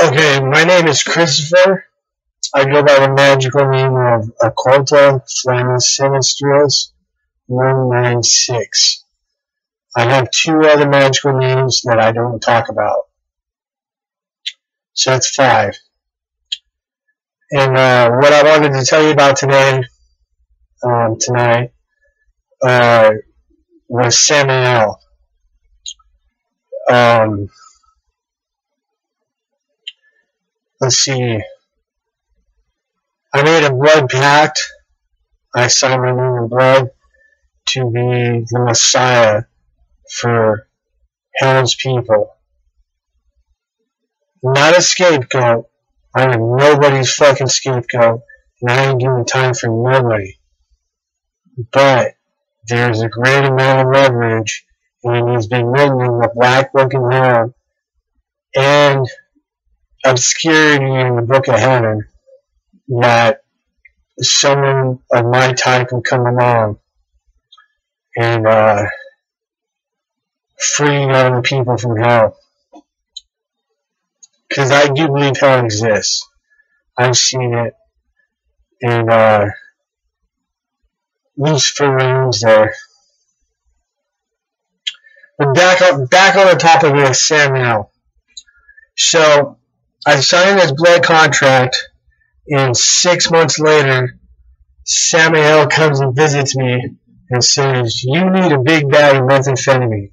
Okay, my name is Christopher. I go by the magical name of Occulta Flamus Sinistris 196. I have two other magical names that I don't talk about. So that's 5. And what I wanted to tell you about tonight was Samael. Let's see. I made a blood pact. I signed my name in blood to be the Messiah for Hell's people. Not a scapegoat. I am nobody's fucking scapegoat, and I ain't giving time for nobody. But there's a great amount of leverage, and it's been written in the Black Book of Hell and obscurity in the Book of Heaven that someone of my type will come along and free all the people from hell. Because I do believe hell exists. I've seen it. And Lucifer reigns there. But back on the topic of Samael. So I signed this blood contract, and 6 months later, Samael comes and visits me and says, "You need a big bag of methamphetamine,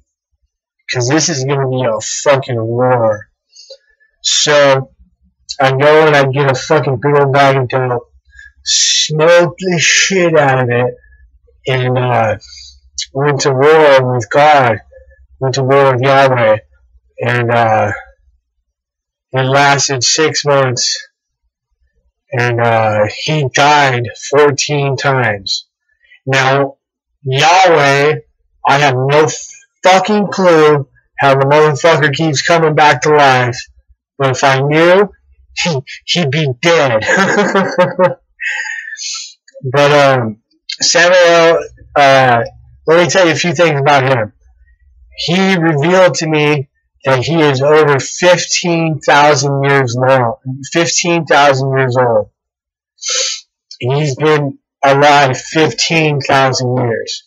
because this is going to be a fucking war." So I go and I get a fucking big old bag of dope, smoke the shit out of it, and went to war with God, went to war with Yahweh, and it lasted 6 months, and he died 14 times. Now, Yahweh, I have no fucking clue how the motherfucker keeps coming back to life, but if I knew, he'd be dead. But Samael, let me tell you a few things about him. He revealed to me that he is over 15,000 years long, 15,000 years old. He's been alive 15,000 years.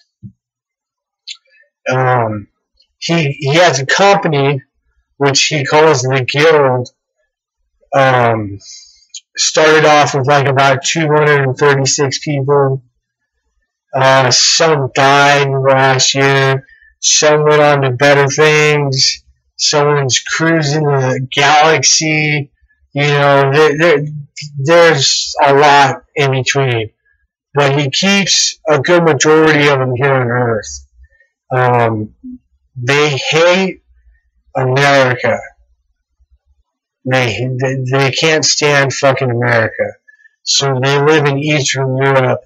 He has a company which he calls the Guild. Started off with like about 236 people. Some died last year. Some went on to better things. Someone's cruising the galaxy. You know, there's a lot in between. But he keeps a good majority of them here on Earth. They hate America. They can't stand fucking America. So they live in Eastern Europe,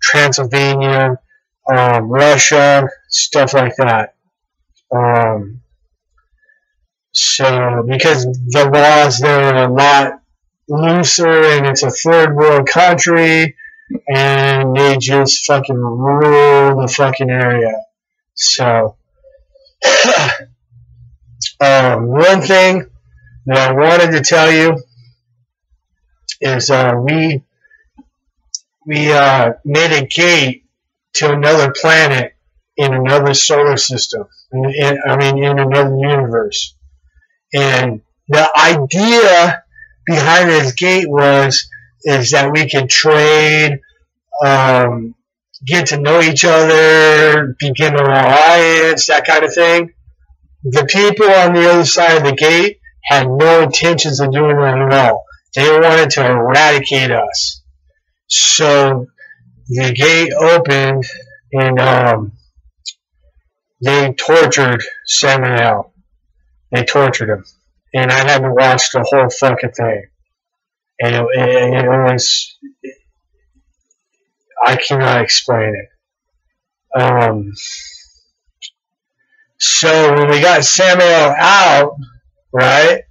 Transylvania, Russia, stuff like that. So, because the laws there are a lot looser and it's a third world country, and they just fucking rule the fucking area. So, one thing that I wanted to tell you is we made a gate to another planet in another solar system. In another universe. And the idea behind this gate is that we could trade, get to know each other, begin an alliance, that kind of thing. The people on the other side of the gate had no intentions of doing that at all. They wanted to eradicate us. So the gate opened, and they tortured Samael. They tortured him. And I had to watch the whole fucking thing. And it was... I cannot explain it. So when we got Samael out, right?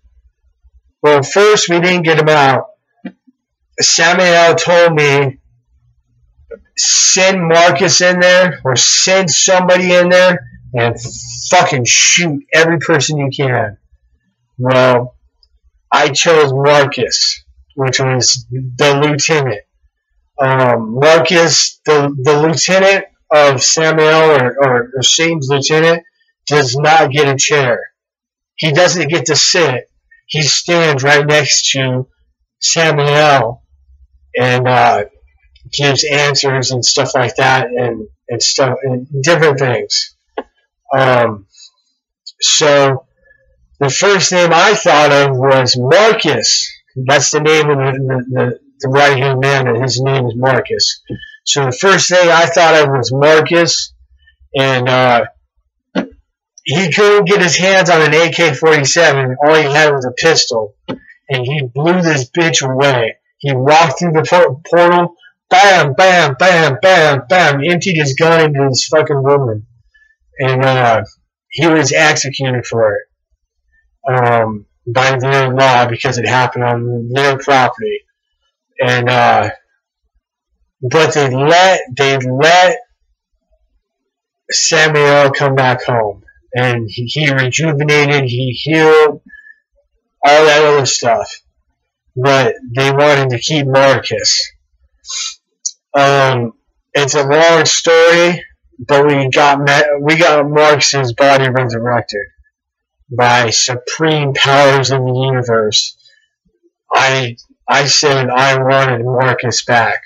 Well, first we didn't get him out. Samael told me, send Marcus in there, or send somebody in there, and fucking shoot every person you can. Well, I chose Marcus, which was the lieutenant. Marcus, the lieutenant of Samael, or Satan's lieutenant, does not get a chair. He doesn't get to sit. He stands right next to Samael and gives answers and stuff like that, and stuff and different things. So the first name I thought of was Marcus. That's the name of the right-hand man, and his name is Marcus. So the first thing I thought of was Marcus, and he couldn't get his hands on an AK-47. All he had was a pistol, and he blew this bitch away. He walked through the portal, bam, bam, bam, bam, bam, emptied his gun into this fucking woman, and he was executed for it by their law because it happened on their property. And but they let Samuel come back home, and he rejuvenated, he healed, all that other stuff. But they wanted to keep Marcus. It's a long story, but we got Marcus's body resurrected by supreme powers in the universe. I said I wanted Marcus back,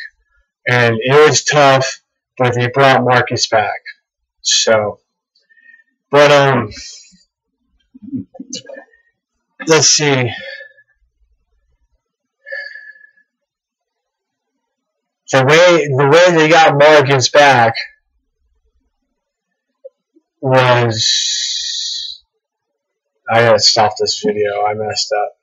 and it was tough, but they brought Marcus back. So, but let's see. The way they got Marcus back was, I gotta stop this video. I messed up.